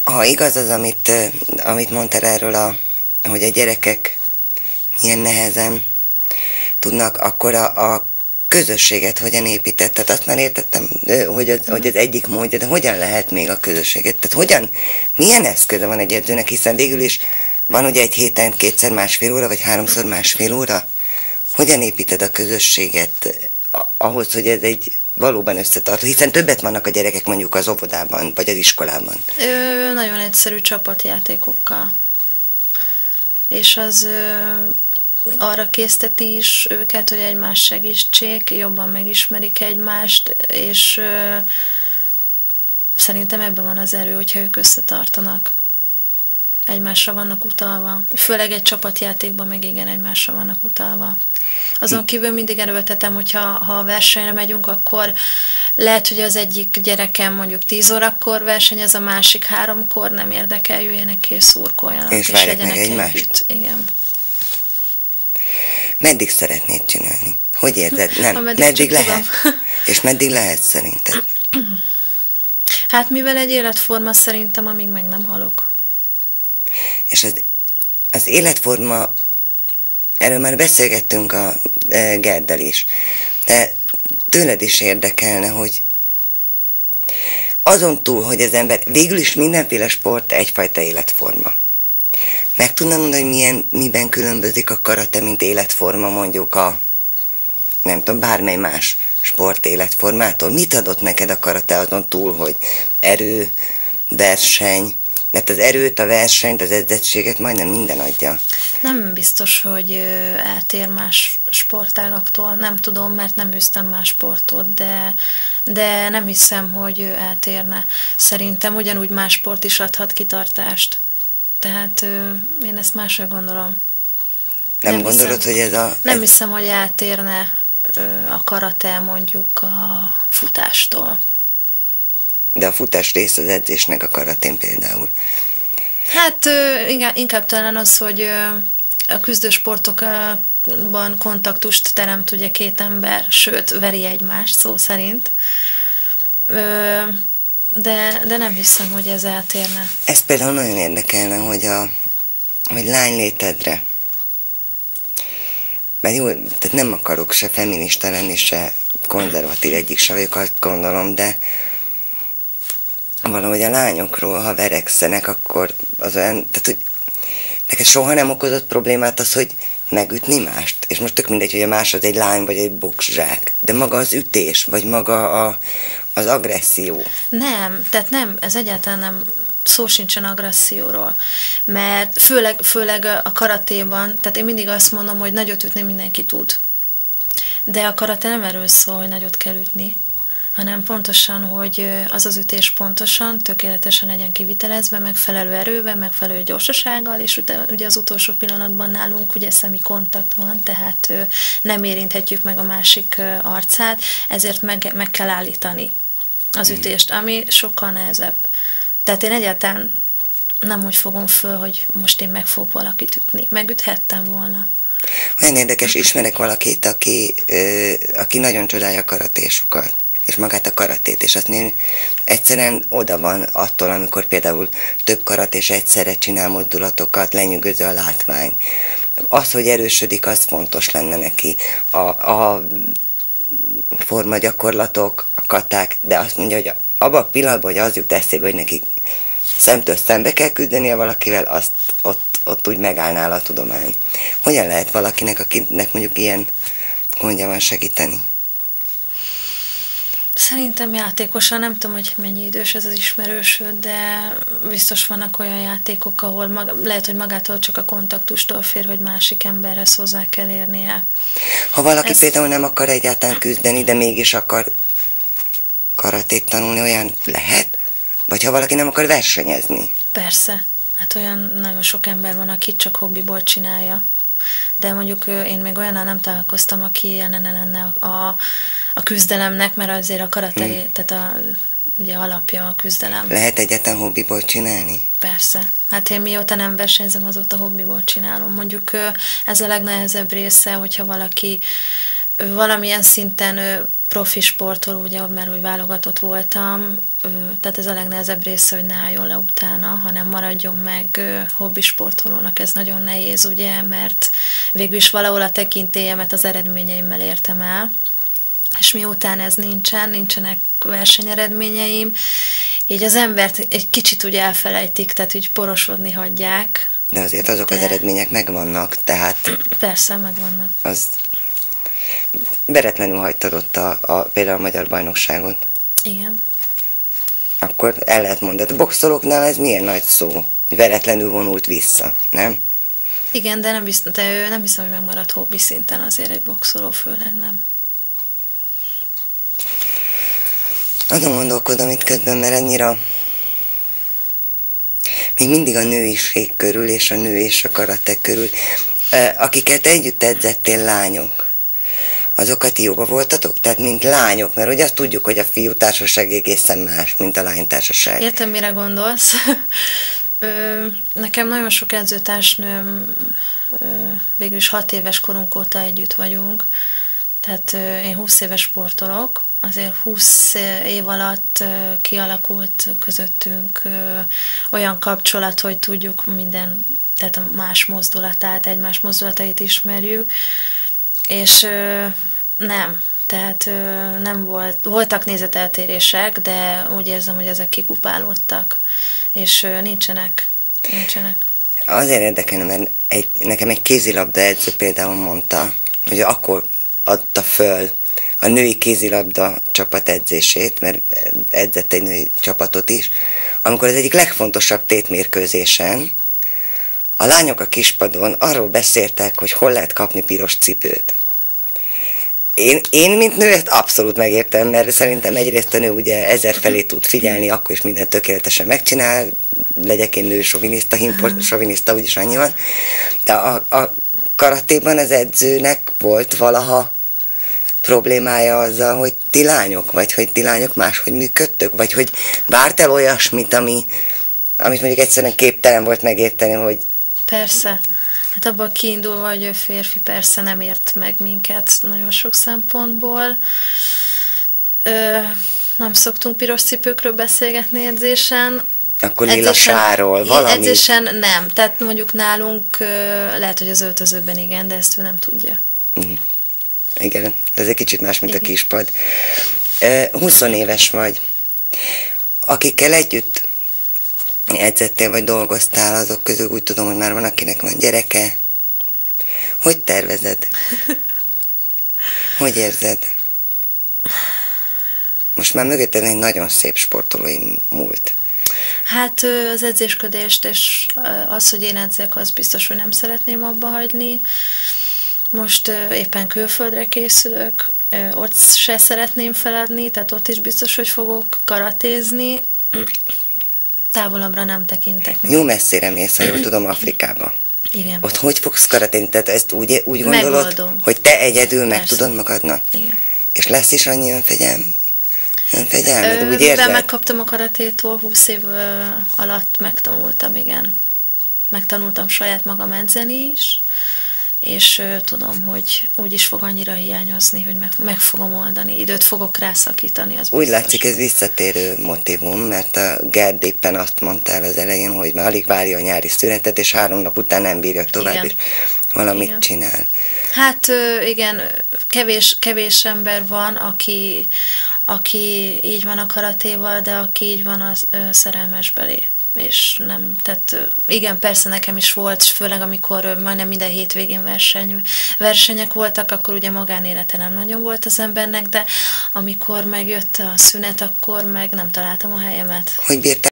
Ha igaz az, amit mondtál erről, hogy a gyerekek milyen nehezen tudnak, akkor a közösséget hogyan épített? Tehát azt már értettem, hogy az egyik módja, de hogyan lehet még a közösséget? Tehát milyen eszköze van egy edzőnek, hiszen végül is van ugye egy héten kétszer másfél óra, vagy háromszor másfél óra? Hogyan építed a közösséget ahhoz, hogy ez egy valóban összetartó, hiszen többet vannak a gyerekek mondjuk az óvodában, vagy az iskolában? Nagyon egyszerű csapatjátékokkal. És az arra készteti is őket, hogy egymást segítsék, jobban megismerik egymást, és szerintem ebben van az erő, hogyha ők összetartanak. Egymásra vannak utalva. Főleg egy csapatjátékban meg igen, egymásra vannak utalva. Azon kívül mindig erőltetem, ha versenyre megyünk, akkor lehet, hogy az egyik gyerekem mondjuk 10 órakor versenyez, a másik 3-kor, nem érdekel, jöjjenek ki és szurkoljanak. És várják meg egymást? Együtt. Igen. Meddig szeretnéd csinálni? Hogy érzed? Nem, meddig lehet? És meddig lehet szerinted? Hát mivel egy életforma szerintem, amíg meg nem halok. És az életforma, erről már beszélgettünk a Gerddel is, de tőled is érdekelne, hogy azon túl, hogy az ember, végül is mindenféle sport egyfajta életforma. Meg tudnám mondani, hogy miben különbözik a karate, mint életforma mondjuk nem tudom, bármely más sport életformától? Mit adott neked a karate azon túl, hogy erő, verseny, mert az erőt, a versenyt, az edzettséget majdnem minden adja. Nem biztos, hogy eltér más sportágaktól, nem tudom, mert nem űztem más sportot, de nem hiszem, hogy eltérne. Szerintem ugyanúgy más sport is adhat kitartást. Tehát én ezt másra gondolom. Nem gondolod, hogy ez a... Nem hiszem, hogy eltérne a karate mondjuk a futástól. De a futás rész az edzésnek a karatén például. Hát inkább talán az, hogy a küzdősportokban kontaktust teremt ugye két ember, sőt, veri egymást szó szerint. De nem hiszem, hogy ez eltérne. Ez például nagyon érdekelne, hogy lánylétedre. Mert jó, tehát nem akarok se feminista lenni, se konzervatív, egyik se vagyok, azt gondolom, de valahogy a lányokról, ha verekszenek, akkor az olyan, tehát hogy neked soha nem okozott problémát az, hogy megütni mást. És most tök mindegy, hogy a más az egy lány, vagy egy bokszsák. De maga az ütés, vagy maga az agresszió. Nem, tehát nem, ez egyáltalán nem, szó sincsen agresszióról. Mert főleg a karatéban, tehát én mindig azt mondom, hogy nagyot ütni mindenki tud. De a karate nem erről szól, hogy nagyot kell ütni, hanem pontosan, hogy az ütés pontosan, tökéletesen legyen kivitelezve, megfelelő erővel, megfelelő gyorsasággal, és ugye az utolsó pillanatban nálunk ugye szemi kontakt van, tehát nem érinthetjük meg a másik arcát, ezért meg kell állítani az ütést, ami sokkal nehezebb. Tehát én egyáltalán nem úgy fogom föl, hogy most én meg fogok valakit ütni. Megüthettem volna. Olyan érdekes, ismerek valakit, aki nagyon csodálja a karatésokat, és magát a karatét, és azt mondja, egyszerűen oda van attól, amikor például több karatés egyszerre csinál mozdulatokat, lenyűgöző a látvány. Az, hogy erősödik, az fontos lenne neki. A formagyakorlatok, a katák, de azt mondja, hogy abban a pillanatban, hogy az jut eszébe, hogy neki szemtől szembe kell küzdenie valakivel, azt ott úgy megállnál a tudomány. Hogyan lehet valakinek, akinek mondjuk ilyen gondja van, segíteni? Szerintem játékosan, nem tudom, hogy mennyi idős ez az ismerősöd, de biztos vannak olyan játékok, ahol lehet, hogy magától csak a kontaktustól fér, hogy másik emberhez hozzá kell érnie. Ha valaki például nem akar egyáltalán küzdeni, de mégis akar karatét tanulni, olyan lehet? Vagy ha valaki nem akar versenyezni? Persze. Hát olyan nagyon sok ember van, aki csak hobbiból csinálja. De mondjuk én még olyannal nem találkoztam, aki ellene lenne a küzdelemnek, mert azért a karate, tehát ugye alapja a küzdelem. Lehet egyáltalán hobbiból csinálni? Persze. Hát én mióta nem versenyzem, azóta hobbiból csinálom. Mondjuk ez a legnehezebb része, hogyha valaki valamilyen szinten profi sportoló, ugye, mert hogy válogatott voltam, tehát ez a legnehezebb része, hogy ne álljon le utána, hanem maradjon meg hobbi sportolónak. Ez nagyon nehéz, ugye, mert végül is valahol a tekintélyemet az eredményeimmel értem el, és miután ez nincsenek versenyeredményeim, így az embert egy kicsit úgy elfelejtik, tehát úgy porosodni hagyják. De azért azok az eredmények megvannak, tehát... Persze, megvannak. Az veretlenül hagytad ott például a magyar bajnokságot. Igen. Akkor el lehet mondani, a boxolóknál ez milyen nagy szó, hogy veretlenül vonult vissza, nem? Igen, de nem hiszem, hogy megmaradt hobbi szinten azért egy boxoló, főleg nem. Azon gondolkodom itt közben, mert annyira még mindig a nőiség körül és a nő és a karate körül, akiket együtt edzettél, lányok, azokat jóba voltatok? Tehát mint lányok, mert ugye azt tudjuk, hogy a fiú társaság egészen más, mint a lánytársaság. Értem, mire gondolsz. Nekem nagyon sok edzőtársnőm, végül is 6 éves korunk óta együtt vagyunk, tehát én 20 éves sportolok, azért 20 év alatt kialakult közöttünk olyan kapcsolat, hogy tudjuk minden, tehát a más mozdulatát, egymás mozdulatait ismerjük, és nem, tehát nem voltak nézeteltérések, de úgy érzem, hogy ezek kikupálódtak, és nincsenek. Azért érdekelne, mert nekem egy kézilabda edző például mondta, hogy akkor adta föl a női kézilabda csapat edzését, mert edzett egy női csapatot is, amikor az egyik legfontosabb tétmérkőzésen a lányok a kispadon arról beszéltek, hogy hol lehet kapni piros cipőt. Én mint nő, ezt abszolút megértem, mert szerintem egyrészt a nő ugye 1000 felé tud figyelni, akkor is mindent tökéletesen megcsinál, legyek én nő soviniszta, soviniszta, úgyis annyi van. De a karatéban az edzőnek volt valaha problémája azzal, hogy ti lányok, vagy hogy ti lányok máshogy működtök, vagy hogy várt el olyasmit, amit mondjuk egyszerűen képtelen volt megérteni, hogy... Persze. Hát abban kiindulva, hogy ő férfi, persze nem ért meg minket nagyon sok szempontból. Nem szoktunk piros cipőkről beszélgetni edzésen. Akkor lilasáról, valami? Edzésen nem. Tehát mondjuk nálunk lehet, hogy az öltözőben igen, de ezt ő nem tudja. Igen, ez egy kicsit más, mint igen. A kispad. 20 éves vagy. Akikkel együtt edzettél, vagy dolgoztál, azok közül úgy tudom, hogy már van, akinek van gyereke. Hogy tervezed? Hogy érzed? Most már mögötted egy nagyon szép sportolói múlt. Hát az edzésködést, és az, hogy én edzek, az biztos, hogy nem szeretném abba hagyni. Most éppen külföldre készülök, ott se szeretném feladni, tehát ott is biztos, hogy fogok karatézni. Távolabbra nem tekintek. Jó messzire mész, ha jól tudom, Afrikába. Igen. Ott hogy fogsz karatézni? Tehát ezt úgy gondolod, megoldom. Hogy te egyedül Persze. meg tudod magadnak? Igen. És lesz is annyi önfegyelmed, úgy érzed? érzed? Megkaptam a karatétól, 20 év alatt megtanultam, igen. Megtanultam saját magam edzeni is, és tudom, hogy úgy is fog annyira hiányozni, hogy meg fogom oldani, időt fogok rászakítani. Az úgy látszik, ez visszatérő motivum, mert a Gerd éppen azt mondta el az elején, hogy már alig várja a nyári szünetet, és 3 nap után nem bírja tovább, igen. És valamit igen. Csinál. Hát igen, kevés ember van, aki így van a karatéval, de aki így van, az szerelmes belé. És nem, tehát igen, persze nekem is volt, főleg amikor majdnem minden hétvégén versenyek voltak, akkor ugye magánélete nem nagyon volt az embernek, de amikor megjött a szünet, akkor meg nem találtam a helyemet. Hogy bírtál